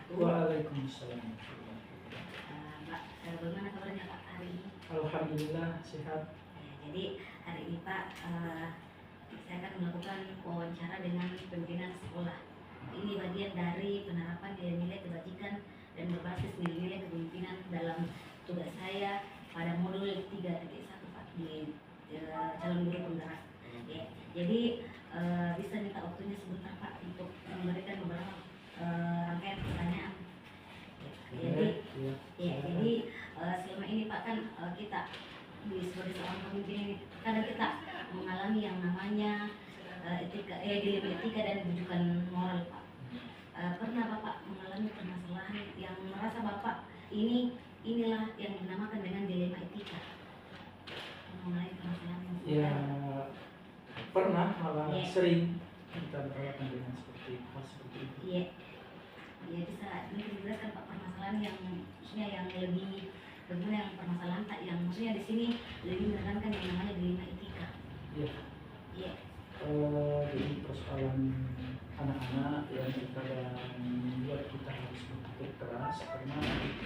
wabarakatuh. Waalaikumsalam. Pak, bagaimana kabarnya Pak hari ini? Alhamdulillah sehat. Jadi hari ini Pak, saya akan melakukan wawancara dengan pimpinan sekolah. Ini bagian dari penerapan nilai-nilai kebajikan dan berbasis nilai-nilai kepemimpinan dalam tugas saya pada modul 3.1 Pak di calon guru penggerak. Ya, jadi bisa minta waktunya sebentar Pak untuk memberikan beberapa rangkaian pertanyaan. Jadi selama ini Pak kan kita sebagai seorang pemimpin ini kadang kita mengalami yang namanya dilema etika dan rujukan moral Pak. Pernah Bapak mengalami permasalahan yang merasa Bapak inilah yang dinamakan dengan dilema etika? Mengenai permasalahan yang Ya, pernah malah sering kita berhadapan dengan hal seperti itu. Iya. Ya bisa dijelaskan Pak permasalahan yang maksudnya yang lebih bagaimana yang permasalahan Pak yang maksudnya di sini lebih menekankan yang namanya dilema etika. Iya. Iya. Jadi persoalan anak-anak yang terkadang membuat kita harus berpikir keras karena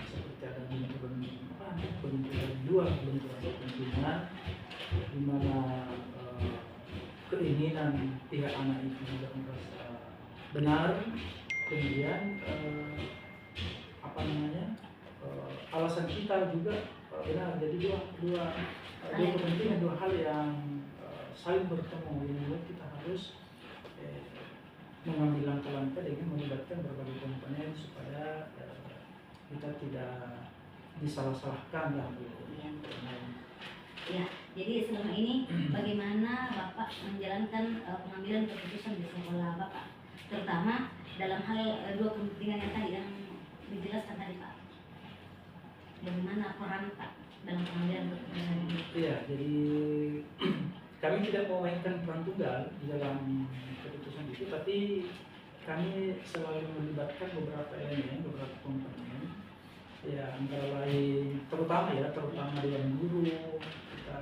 seperti ada benturan dua benturan kepentingan di mana keinginan pihak anak itu juga merasa benar, kemudian alasan kita juga benar. Jadi dua kepentingan, dua hal yang saling bertemu yang membuat kita harus mengambil langkah-langkah dengan melibatkan berbagai komponen supaya kita tidak disalah-salahkan lah. Ya, jadi selama ini bagaimana Bapak menjalankan pengambilan keputusan di sekolah Bapak, terutama dalam hal dua kepentingan yang tadi yang dijelaskan tadi Pak. Bagaimana peran Pak dalam pengambilan keputusan ini? Iya, jadi kami tidak memainkan peran tunggal di dalam keputusan itu, tapi kami selalu melibatkan beberapa elemen, beberapa komponen. Ya, antara lain terutama Dewan Guru, kita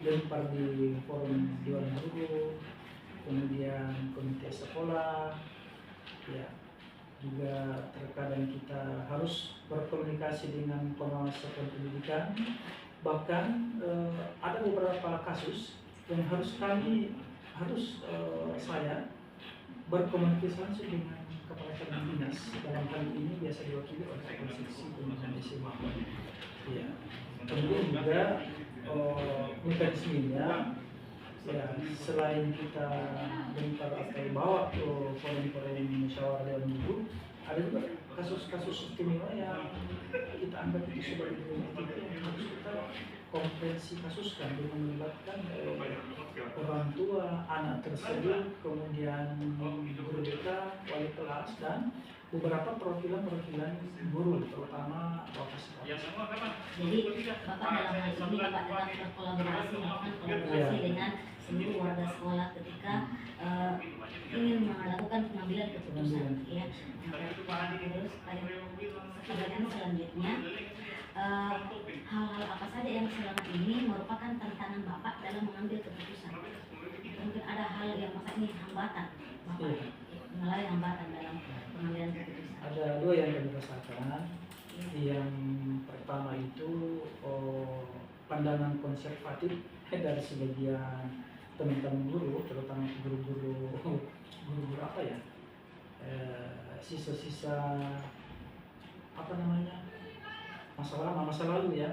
lempar di forum Dewan Guru, kemudian komite sekolah, ya juga terkadang kita harus berkomunikasi dengan pengawas satuan pendidikan. Bahkan ada beberapa kasus yang saya berkomunikasi langsung dengan kepala cabang dinas. Dalam hal ini biasa diwakili oleh kepala seksi pendidikan SMA. Ya. Kemudian juga mekanismenya, ya selain kita lempar atau bawa ke forum-forum musyawarah dewan guru, ada juga kasus-kasus istimewa yang kita anggap itu sebagai dilema etika yang harus kita komprehensi kasuskan dengan melibatkan orang tua anak tersebut, kemudian guru BK, wali kelas, dan beberapa perwakilan guru, terutama bapak sekolah. Jadi Bapak dalam hal ini Bapak tetap berkolaborasi dengan seluruh warga sekolah ketika ingin melakukan pengambilan keputusan. Ya. Terus pertanyaan selanjutnya, hal-hal apa saja yang selama ini merupakan tantangan Bapak dalam mengambil keputusan? Mungkin ada hal yang masa ini hambatan Bapak mengalami hambatan dalam pengambilan keputusan. Ada dua yang kami rasakan. Yang pertama itu pandangan konservatif dari sebagian teman-teman guru, terutama guru-guru apa ya, sisa-sisa masa lalu ya,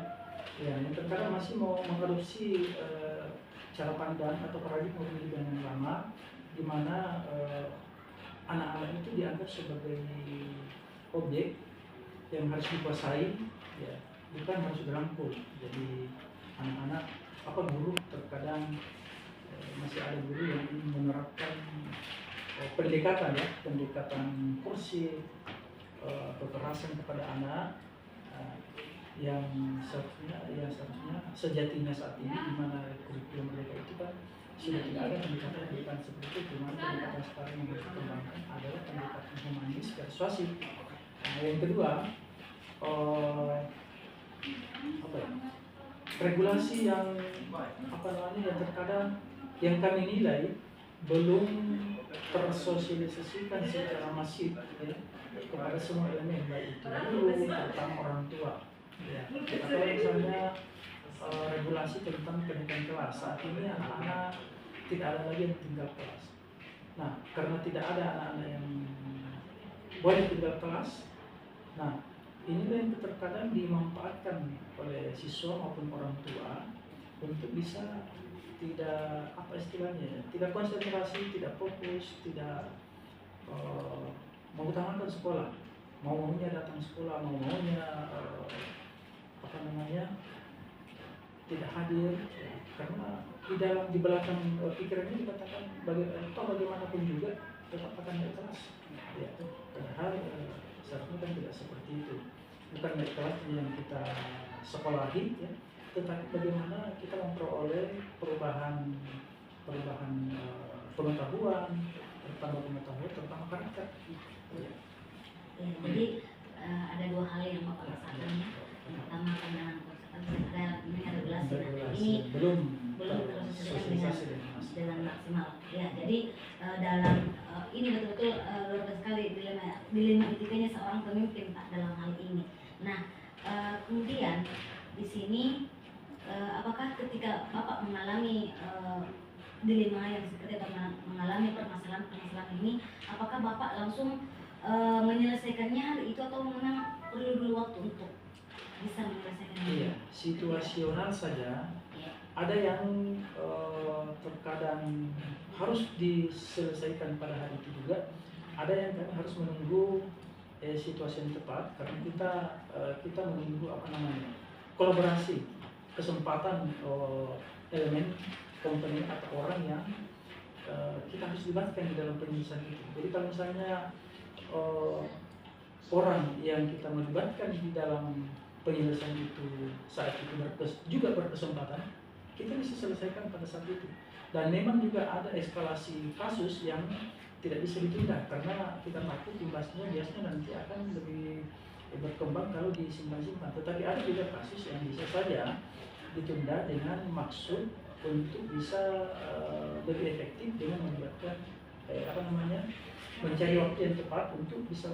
yang terkadang masih mau mengadopsi cara pandang atau paradigma pendidikan yang lama, di mana anak-anak itu dianggap sebagai objek yang harus dikuasai, ya, bukan harus dirangkul. Jadi anak-anak guru terkadang masih ada guru yang menerapkan pendekatan kursi, kekerasan kepada anak, yang seharusnya sejatinya saat ini di mana kurikulum mereka itu kan sudah tidak ada pendekatan seperti itu. Cuma pendekatan sekarang yang harus dikembangkan adalah pendekatan humanis persuasif. Nah, yang kedua, regulasi yang yang terkadang yang kami nilai belum tersosialisasikan secara masif ya kepada semua elemen, baik itu guru, terutama orang tua. Ya, kita tahu misalnya regulasi tentang kenaikan kelas saat ini anak-anak tidak ada lagi yang tinggal kelas. Nah, karena tidak ada anak-anak yang boleh tinggal kelas, nah inilah yang terkadang dimanfaatkan oleh siswa maupun orang tua untuk bisa tidak apa istilahnya, tidak konsentrasi, tidak fokus, tidak mengutamakan sekolah, maunya datang sekolah, maunya apa namanya tidak hadir ya, karena di belakang pikirannya dikatakan bagaimanapun juga tetap akan naik kelas ya, padahal seharusnya kan tidak seperti itu, bukan naik kelas yang kita sekolahi ya, tetapi bagaimana kita memperoleh perubahan pengetahuan, terutama karakter ya. Ya, jadi ada dua hal yang Bapak rasakan ya. Yang pertama pandangan konservatif, ini ada regulasi. Nah, ini belum tersosialisasi dengan maksimal. Ya, jadi dalam ini betul-betul luar biasa sekali dilema etikanya seorang pemimpin Pak dalam hal ini. Nah, kemudian di sini apakah ketika Bapak mengalami dilema yang seperti Bapak mengalami permasalahan ini, apakah Bapak langsung menyelesaikannya hari itu atau memang perlu dulu waktu untuk bisa menyelesaikannya? Iya, situasional saja. Ya. Ada yang terkadang harus diselesaikan pada hari itu juga. Ada yang kami harus menunggu situasi yang tepat karena kita menunggu apa namanya kolaborasi, kesempatan elemen komponen atau orang yang kita harus libatkan di dalam penyelesaian itu. Jadi kalau misalnya orang yang kita melibatkan di dalam penyelesaian itu saat itu juga berkesempatan, kita bisa selesaikan pada saat itu. Dan memang juga ada eskalasi kasus yang tidak bisa ditunda karena kita takut imbasnya biasanya nanti akan lebih berkembang kalau disimpan-simpan. Tetapi ada juga kasus yang bisa saja ditunda dengan maksud untuk bisa lebih efektif dengan melibatkan mencari waktu yang tepat untuk bisa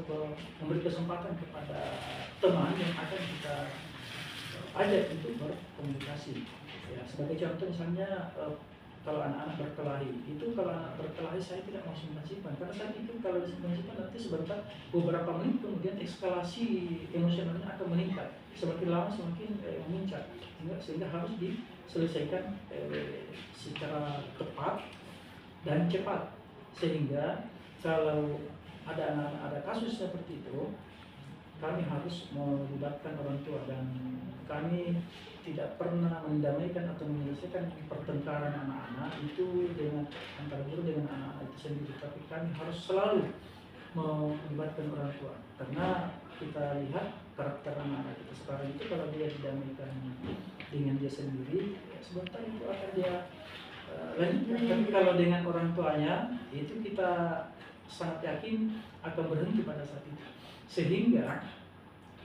memberi kesempatan kepada teman yang akan kita ajak untuk berkomunikasi. Ya, sebagai contoh misalnya kalau anak-anak berkelahi, kalau anak berkelahi saya tidak mau simpan-simpan karena saat itu kalau disimpan-simpan nanti sebentar beberapa menit kemudian eskalasi emosionalnya akan meningkat, semakin lama semakin memuncak, sehingga harus diselesaikan secara tepat dan cepat, sehingga kalau ada kasus seperti itu kami harus melibatkan orang tua dan kami tidak pernah mendamaikan atau menyelesaikan pertengkaran anak-anak itu dengan antara guru dengan anak-anak itu sendiri, tapi kami harus selalu melibatkan orang tua karena kita lihat karakter anak-anak kita sekarang itu kalau dia didamaikan dengan dia sendiri ya sebentar itu akan dia lanjutkan, tapi kalau dengan orang tuanya itu kita sangat yakin akan berhenti pada saat itu, sehingga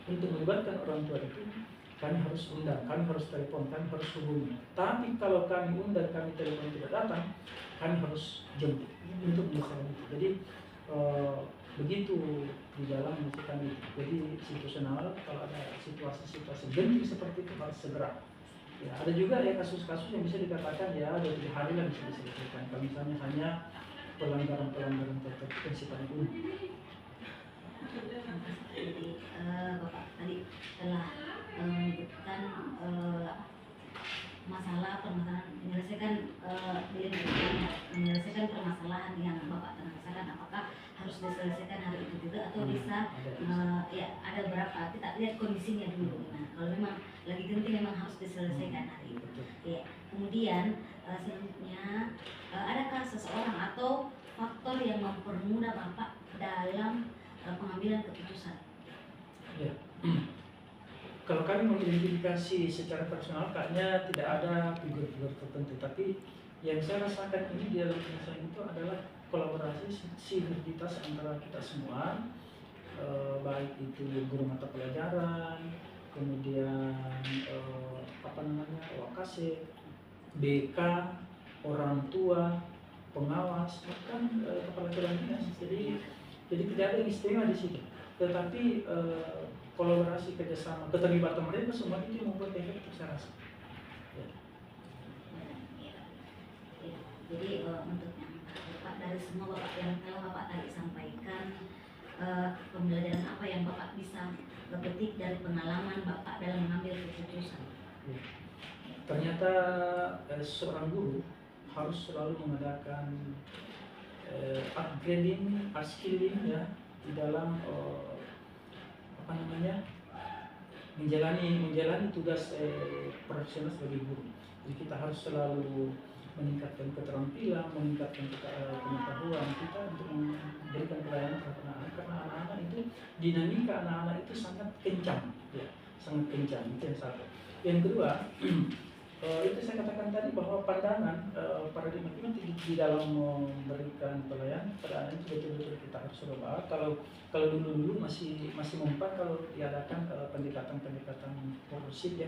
untuk melibatkan orang tua itu kami harus undang, kami harus telepon, kami harus hubungi. Tapi kalau kami undang, kami telepon tidak datang, kami harus jemput untuk menyelesaikan itu. Jadi begitu di dalam kami. Jadi situasional kalau ada situasi genting seperti itu harus segera. Ya, ada juga ya kasus-kasus yang bisa dikatakan ya 2-3 hari lah bisa diselesaikan. Kalau misalnya hanya pelanggaran tertentu yang sifatnya umum. Jadi Bapak tadi telah menyebutkan permasalahan menyelesaikan permasalahan yang Bapak rasakan, apakah harus diselesaikan hari itu juga atau bisa ya ada berapa kita lihat kondisinya dulu. Nah, kalau memang lagi genting memang harus diselesaikan hari itu. Ya. Kemudian selanjutnya adakah seseorang atau faktor yang mempermudah Bapak dalam pengambilan keputusan? Ya. Kalau kami mengidentifikasi secara personal, kayaknya tidak ada figur-figur tertentu. Tapi yang saya rasakan ini di dalam penyelesaian itu adalah kolaborasi sinergitas antara kita semua, baik itu guru mata pelajaran, kemudian Wakasek, BK, orang tua, pengawas, bahkan kepala dewan dinas. Jadi tidak ada yang istimewa di situ. Tetapi kolaborasi, kerjasama, keterlibatan mereka semua itu yang membuat efektif saya rasa. Ya. Ya. Jadi untuk yang Bapak, dari semua Bapak yang telah Bapak tadi sampaikan, pembelajaran apa yang Bapak bisa petik dari pengalaman Bapak dalam mengambil keputusan? Ya. Ternyata seorang guru harus selalu mengadakan upgrading, upskilling ya di dalam menjalani tugas profesional sebagai guru. Jadi kita harus selalu meningkatkan keterampilan, meningkatkan pengetahuan kita untuk memberikan pelayanan terhadap anak-anak, karena anak-anak itu dinamika anak-anak itu sangat kencang, ya, sangat kencang. Itu yang satu. Yang kedua, itu saya katakan tadi bahwa pandangan paradigma kita di dalam memberikan pelayanan pada anak itu betul-betul kita harus rubah. Kalau dulu masih mempan kalau diadakan pendekatan korosif,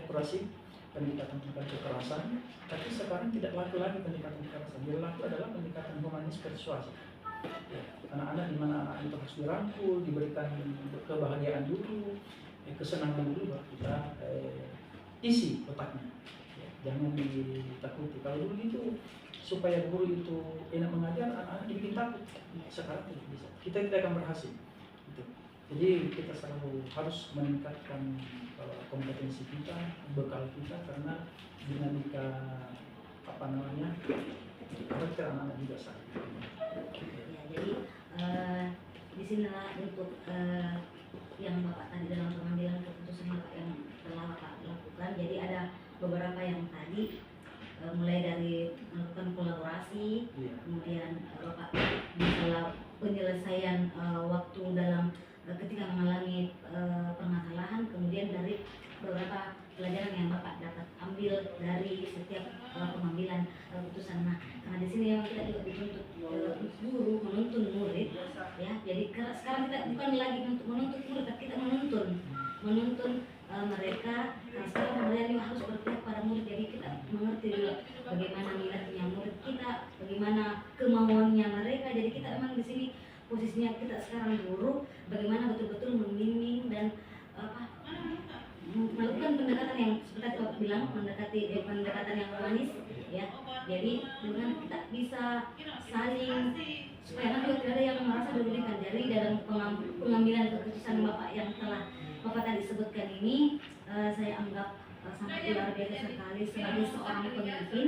pendekatan kekerasan, tapi sekarang tidak laku lagi pendekatan kekerasan. Yang laku adalah pendekatan humanis persuasif. Ya, anak-anak di mana anak itu harus dirangkul, diberikan kebahagiaan dulu, kesenangan dulu, baru kita isi otaknya. Ya, jangan ditakuti. Kalau dulu itu supaya guru itu enak mengajar, anak-anak dibikin takut. Sekarang tidak bisa. Kita tidak akan berhasil. Gitu. Jadi kita selalu harus meningkatkan kompetensi kita, bekal kita, karena dinamika karakter anak-anak juga sangat. Ya, jadi di sinilah untuk yang Bapak tadi dalam pengambilan keputusan Bapak yang telah Bapak lakukan. Jadi ada beberapa yang tadi mulai dari melakukan kolaborasi, kemudian Bapak masalah penyelesaian waktu dalam ketika mengalami permasalahan, kemudian dari beberapa pelajaran yang Bapak dapat ambil dari setiap pengambilan keputusan. Nah, karena di sini memang kita juga dituntut guru menuntun murid, ya. Jadi sekarang kita bukan lagi untuk menuntut murid, tapi kita menuntun mereka. Karena sekarang pembelajaran juga harus berpihak pada murid. Jadi kita mengerti juga bagaimana minatnya murid kita, bagaimana kemauannya mereka. Jadi kita memang di sini posisinya kita sekarang guru, bagaimana betul-betul membimbing dan melakukan pendekatan yang seperti Bapak bilang, pendekatan yang humanis, ya. Jadi dengan kita bisa saling, supaya nanti tidak ada yang merasa dirugikan. Jadi dalam pengambilan keputusan Bapak yang telah Bapak tadi sebutkan ini, saya anggap sangat luar biasa sekali sebagai seorang pemimpin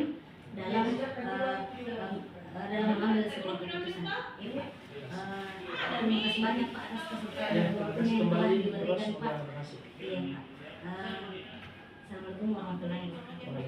dalam mengambil sebuah keputusan. Terima kasih banyak Pak atas kesempatan yang telah diberikan Pak. Iya Pak. Assalamualaikum warahmatullahi wabarakatuh.